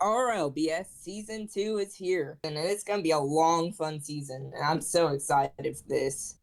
RLBS Season 2 is here, and it's going to be a long, fun season, and I'm so excited for this.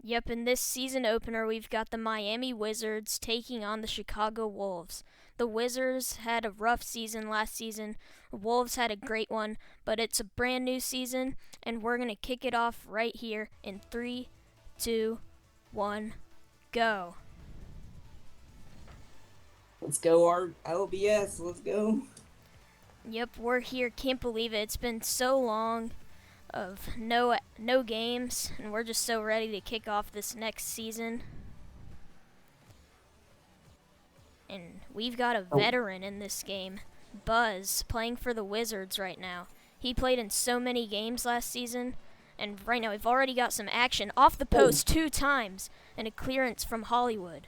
Yep, in this season opener, we've got the Miami Wizards taking on the Chicago Wolves. The Wizards had a rough season last season, the Wolves had a great one, but it's a brand new season, and we're going to kick it off right here in 3, 2, 1, go. Let's go, RLBS. Let's go. Yep, we're here. Can't believe it. It's been so long of no games, and we're just so ready to kick off this next season. And we've got a Oh, veteran in this game, Buzz, playing for the Wizards right now. He played in so many games last season, and right now we've already got some action off the oh. post 2 times and a clearance from Hollywood.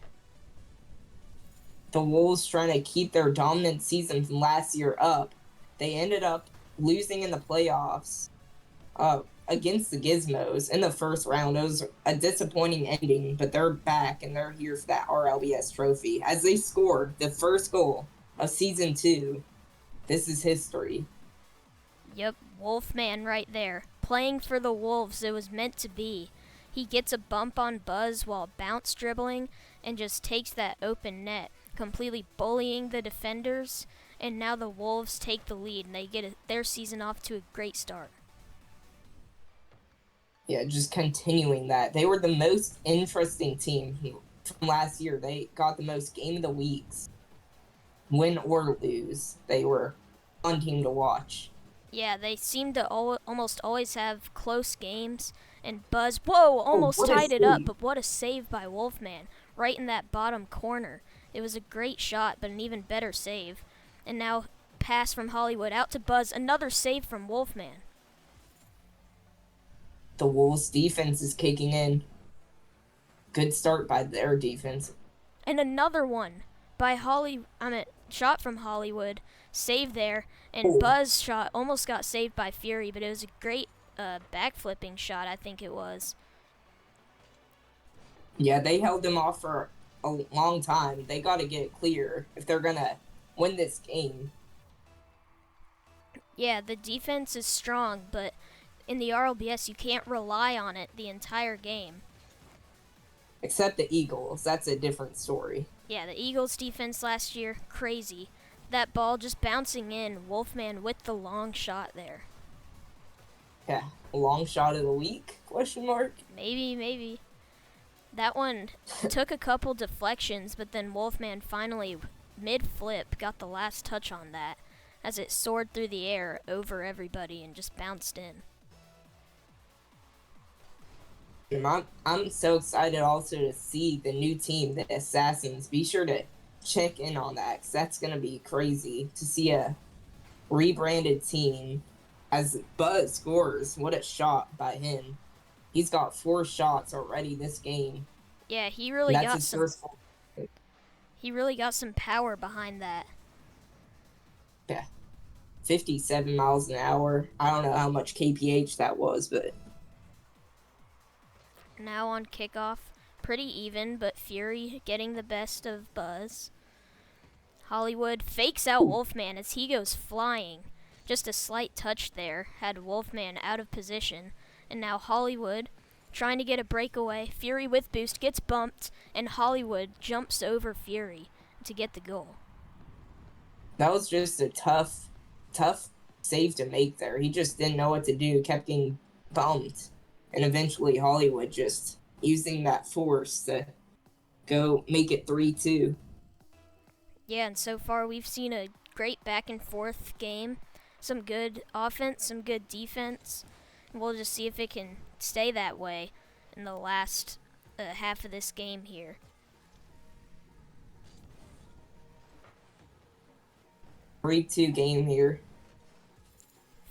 The Wolves trying to keep their dominant season from last year up. They ended up losing in the playoffs against the Gizmos in the first round. It was a disappointing ending, but they're back, and they're here for that RLBS trophy. As they scored the first goal of Season 2, this is history. Yep, Wolfman right there. Playing for the Wolves, it was meant to be. He gets a bump on Buzz while bounce dribbling and just takes that open net, completely bullying the defenders. And now the Wolves take the lead, and they get their season off to a great start. Yeah, just continuing that. They were the most interesting team from last year. They got the most game of the weeks. Win or lose, they were a fun team to watch. Yeah, they seem to almost always have close games. And Buzz, whoa, Oh, almost what a tied it up, save. but what a save by Wolfman, right in that bottom corner. It was a great shot, but an even better save. And now, pass from Hollywood out to Buzz, another save from Wolfman. The Wolves' defense is kicking in. Good start by their defense. And another one by shot from Hollywood, save there, and Oh, Buzz shot almost got saved by Fury, but it was a great backflipping shot, I think it was. yeah, they held them off for a long time. They got to get it clear if they're going to win this game. Yeah, the defense is strong, but in the RLBS, you can't rely on it the entire game. Except the Eagles. That's a different story. Yeah, the Eagles' defense last year, crazy. That ball just bouncing in, Wolfman with the long shot there. Yeah, long shot of the week? Question mark. Maybe. That one took a couple deflections, but then Wolfman finally, mid-flip, got the last touch on that as it soared through the air over everybody and just bounced in. I'm so excited also to see the new team, the Assassins. Be sure to check in on that, because that's going to be crazy to see a rebranded team as Buzz scores. What a shot by him. He's got 4 shots already this game. Yeah, he And really that's got his some first. he really got some power behind that. Yeah, 57 miles an hour. I don't know how much kph that was, but Now on kickoff, pretty even, but Fury getting the best of Buzz. Hollywood fakes out Wolfman as he goes flying. Just a slight touch there had Wolfman out of position, and now Hollywood trying to get a breakaway. Fury with boost gets bumped, and Hollywood jumps over Fury to get the goal. that was just a tough save to make there. He just didn't know what to do, kept getting bumped. And eventually Hollywood just using that force to go make it 3-2. Yeah, and so far we've seen a great back and forth game. Some good offense, some good defense. And we'll just see if it can stay that way in the last half of this game here. 3-2 game here.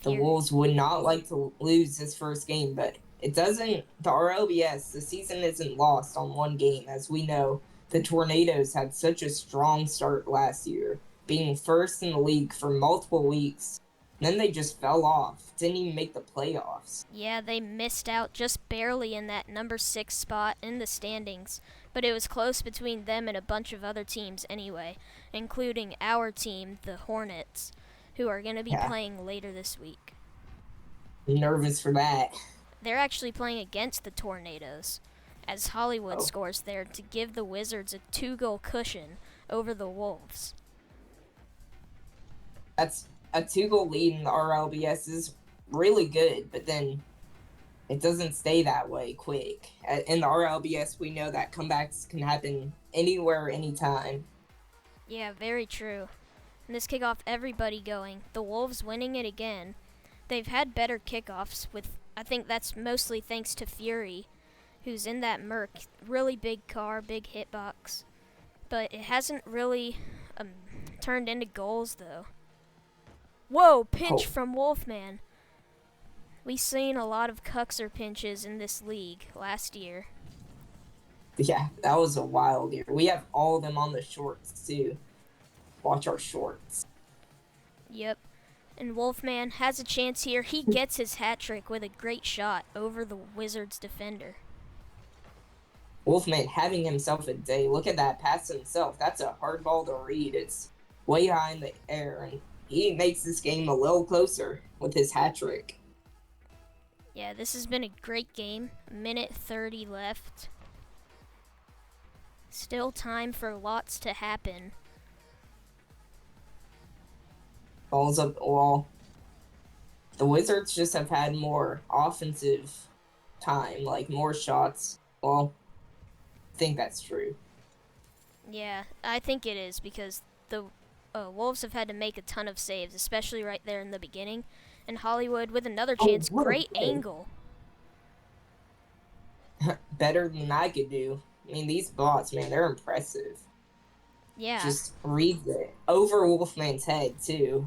The Fury. Wolves would not like to lose this first game, but it doesn't. The RLBS, the season isn't lost on one game. As we know, the Tornadoes had such a strong start last year, being first in the league for multiple weeks. Then they just fell off, didn't even make the playoffs. Yeah, they missed out just barely in that number 6 spot in the standings, but it was close between them and a bunch of other teams anyway, including our team, the Hornets. who are going to be Yeah. playing later this week. I'm nervous for that. They're actually playing against the Tornadoes, as Hollywood Oh. scores there to give the Wizards a 2-goal cushion over the Wolves. That's a 2-goal lead in the RLBS is really good, but then it doesn't stay that way quick. In the RLBS, we know that comebacks can happen anywhere, anytime. Yeah, very true. And this kickoff, everybody going. The Wolves winning it again. They've had better kickoffs I think that's mostly thanks to Fury, who's in that Merc. Really big car, big hitbox. But it hasn't really turned into goals, though. Whoa, pinch from Wolfman. We've seen a lot of Cuxer pinches in this league last year. Yeah, that was a wild year. We have all of them on the shorts, too. Watch our shorts. Yep. And Wolfman has a chance here. He gets his hat trick with a great shot over the Wizards defender. Wolfman having himself a day. Look at that pass himself. That's a hard ball to read. It's way high in the air, and he makes this game a little closer with his hat trick. Yeah, this has been a great game. Minute 30 left. Still time for lots to happen. Balls up the wall. The Wizards just have had more offensive time, like more shots. Well, I think that's true. Yeah, I think it is because the Wolves have had to make a ton of saves, especially right there in the beginning. And Hollywood with another chance. Great angle. Better than I could do. I mean, these bots, man, they're impressive. Yeah. Just read it. Over Wolfman's head, too.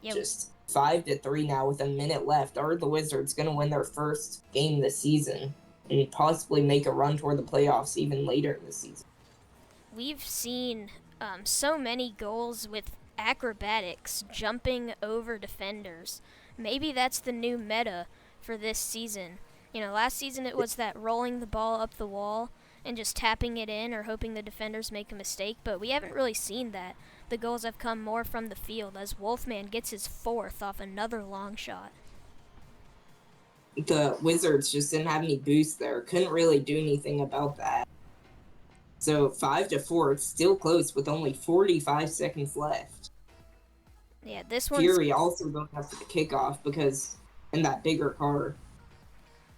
Yeah. Just 5-3 now with a minute left. Are the Wizards going to win their first game this season and possibly make a run toward the playoffs even later in the season? We've seen so many goals with acrobatics, jumping over defenders. Maybe that's the new meta for this season. You know, last season it was that rolling the ball up the wall and just tapping it in or hoping the defenders make a mistake, but we haven't really seen that. The goals have come more from the field as Wolfman gets his 4th off another long shot. The Wizards just didn't have any boost there. Couldn't really do anything about that. So 5-4, it's still close with only 45 seconds left. Yeah, this one's... Fury also going after the kickoff because in that bigger car.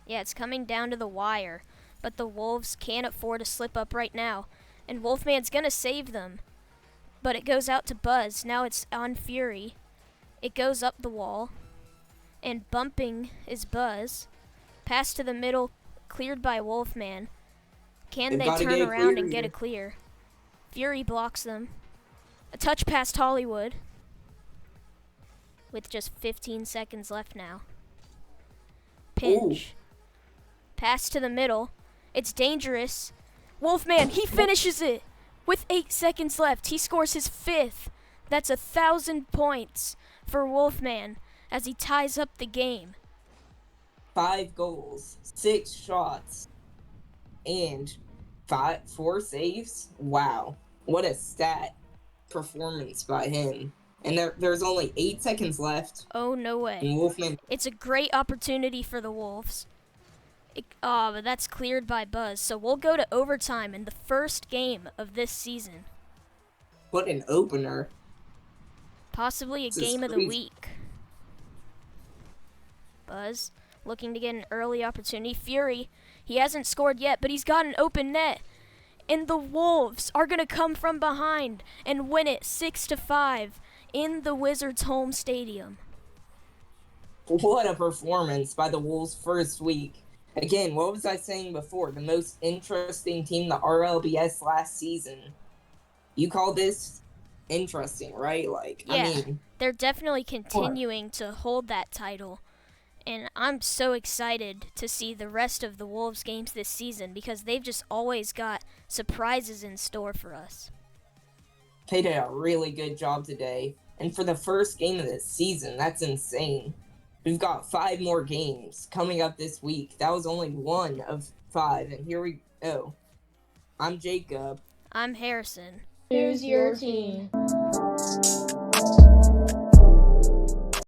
Yeah, it's coming down to the wire, but the Wolves can't afford to slip up right now, and Wolfman's gonna save them. But it goes out to Buzz. Now it's on Fury. It goes up the wall, and bumping is Buzz. Pass to the middle, cleared by Wolfman. Can they turn around and get a clear? Fury blocks them. A touch past Hollywood. With just 15 seconds left now. Pinch. Ooh. Pass to the middle. It's dangerous. Wolfman, he finishes it! With 8 seconds left, he scores his 5th. That's 1,000 points for Wolfman as he ties up the game. 5 goals, 6 shots, and 4 saves. Wow, what a stat performance by him. And there's only 8 seconds left. Oh, no way. And Wolfman... It's a great opportunity for the Wolves. But that's cleared by Buzz. So we'll go to overtime in the first game of this season. What an opener. Possibly a game of the week. Buzz looking to get an early opportunity. Fury, he hasn't scored yet, but he's got an open net. And the Wolves are going to come from behind and win it 6-5 in the Wizards' home stadium. What a performance by the Wolves first week. Again, what was I saying before? The most interesting team, the RLBS last season. You call this interesting, right? Yeah, I mean, they're definitely continuing to hold that title. And I'm so excited to see the rest of the Wolves games this season because they've just always got surprises in store for us. They did a really good job today. And for the first game of the season, that's insane. We've got 5 more games coming up this week. That was only 1 of 5, and here we go. I'm Jacob. I'm Harrison. Who's your team?